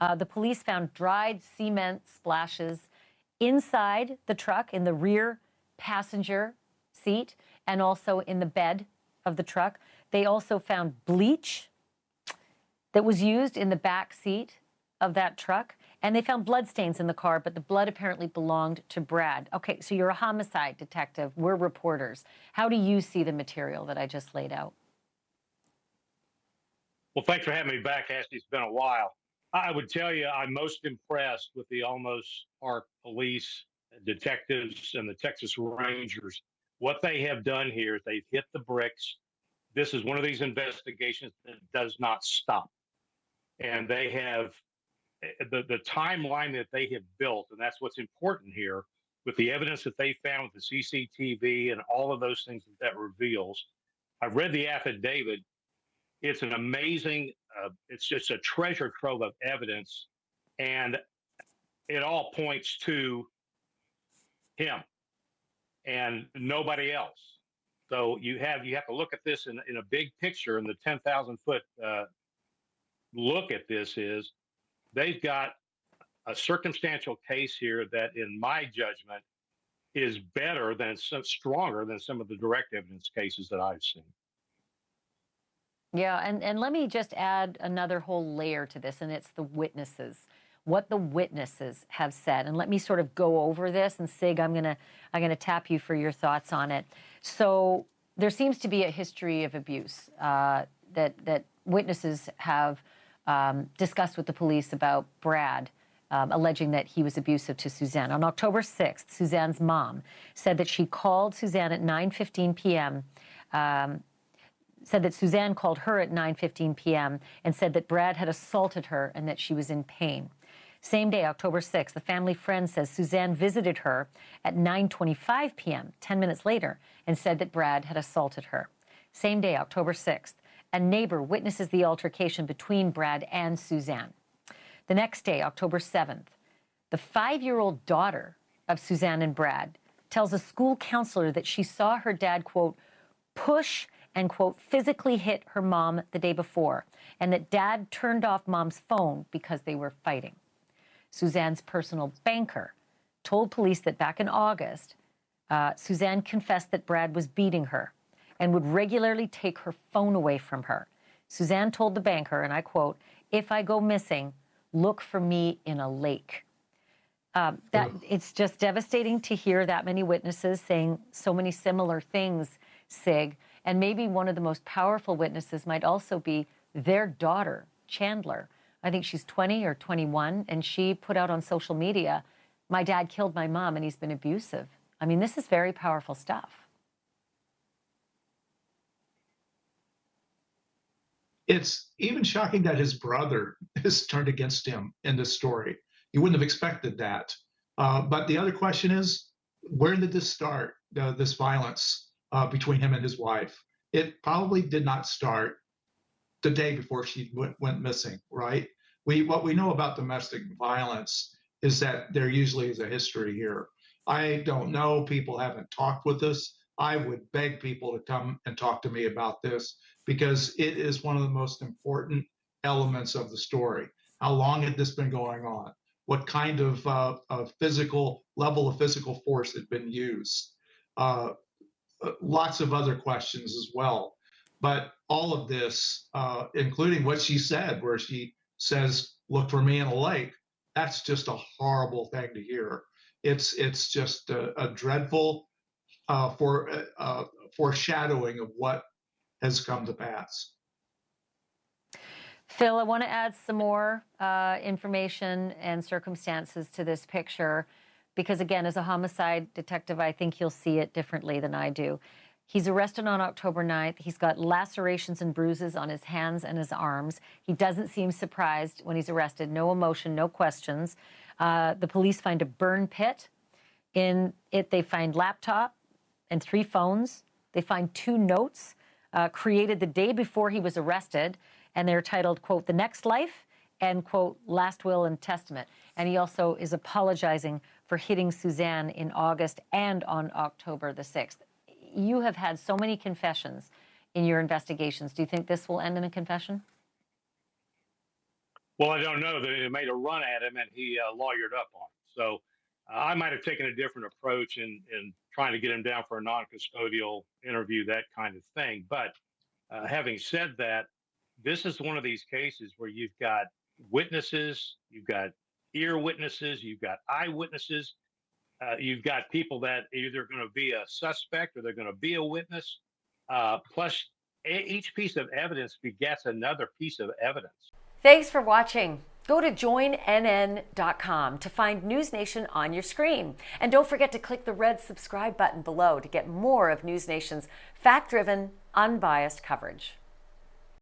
The police found dried cement splashes inside the truck, in the rear passenger seat, and also in the bed of the truck. They also found bleach that was used in the back seat of that truck. And they found bloodstains in the car, but the blood apparently belonged to Brad. Okay, so you're a homicide detective. We're reporters. How do you see the material that I just laid out? Well, thanks for having me back, Ashley. It's been a while. I would tell you I'm most impressed with the Almost Park police, detectives, and the Texas Rangers. What they have done here is they've hit the bricks. This is one of these investigations that does not stop. And they have the timeline that they have built, and that's what's important here, with the evidence that they found with the CCTV and all of those things that reveals. I've read the affidavit. It's an amazing, it's just a treasure trove of evidence, and it all points to him and nobody else. So you have to look at this in a big picture, and the 10,000 foot look at this is they've got a circumstantial case here that, in my judgment, is better than, stronger than some of the direct evidence cases that I've seen. Yeah, and let me just add another whole layer to this, and it's the witnesses, what the witnesses have said. And let me sort of go over this, and Sig, I'm gonna tap you for your thoughts on it. So there seems to be a history of abuse that witnesses have discussed with the police about Brad, alleging that he was abusive to Suzanne. On October 6th, Suzanne's mom said that she called Suzanne at 9:15 p.m., said that Suzanne called her at 9:15 p.m. and said that Brad had assaulted her and that she was in pain. Same day, October 6th, the family friend says Suzanne visited her at 9:25 p.m., 10 minutes later, and said that Brad had assaulted her. Same day, October 6th, a neighbor witnesses the altercation between Brad and Suzanne. The next day, October 7th, the 5-year-old daughter of Suzanne and Brad tells a school counselor that she saw her dad, quote, push and, quote, physically hit her mom the day before, and that Dad turned off Mom's phone because they were fighting. Suzanne's personal banker told police that back in August, Suzanne confessed that Brad was beating her and would regularly take her phone away from her. Suzanne told the banker, and I quote, "If I go missing, look for me in a lake." It's just devastating to hear that many witnesses saying so many similar things, Sig. And maybe one of the most powerful witnesses might also be their daughter, Chandler. I think she's 20 or 21, and she put out on social media, "My dad killed my mom and he's been abusive." I mean, this is very powerful stuff. It's even shocking that his brother is turned against him in this story. You wouldn't have expected that. But the other question is, where did this start, this violence between him and his wife? It probably did not start the day before she went missing, right? What we know about domestic violence is that there usually is a history here. I don't know. People haven't talked with us. I would beg people to come and talk to me about this because it is one of the most important elements of the story. How long had this been going on? What kind of physical level of physical force had been used? Lots of other questions as well. But all of this, including what she said, where she says, "Look for me in a lake," that's just a horrible thing to hear. It's just a dreadful foreshadowing of what has come to pass. Phil, I want to add some more information and circumstances to this picture because, again, as a homicide detective, I think you'll see it differently than I do. He's arrested on October 9th. He's got lacerations and bruises on his hands and his arms. He doesn't seem surprised when he's arrested. No emotion, no questions. The police find a burn pit. In it, they find laptop and 3 phones. They find 2 notes created the day before he was arrested, and they're titled, quote, "The Next Life," and, quote, "Last Will and Testament." And he also is apologizing for hitting Suzanne in August and on October the 6th. You have had so many confessions in your investigations. Do you think this will end in a confession? Well, I don't know. They made a run at him, and he lawyered up on it. So I might have taken a different approach in trying to get him down for a non-custodial interview, that kind of thing. But having said that, this is one of these cases where you've got witnesses, you've got ear witnesses, you've got eyewitnesses, you've got people that either going to be a suspect or they're going to be a witness. Plus, each piece of evidence begets another piece of evidence. Thanks for watching. Go to joinnn.com to find NewsNation on your screen. And don't forget to click the red subscribe button below to get more of NewsNation's fact-driven, unbiased coverage.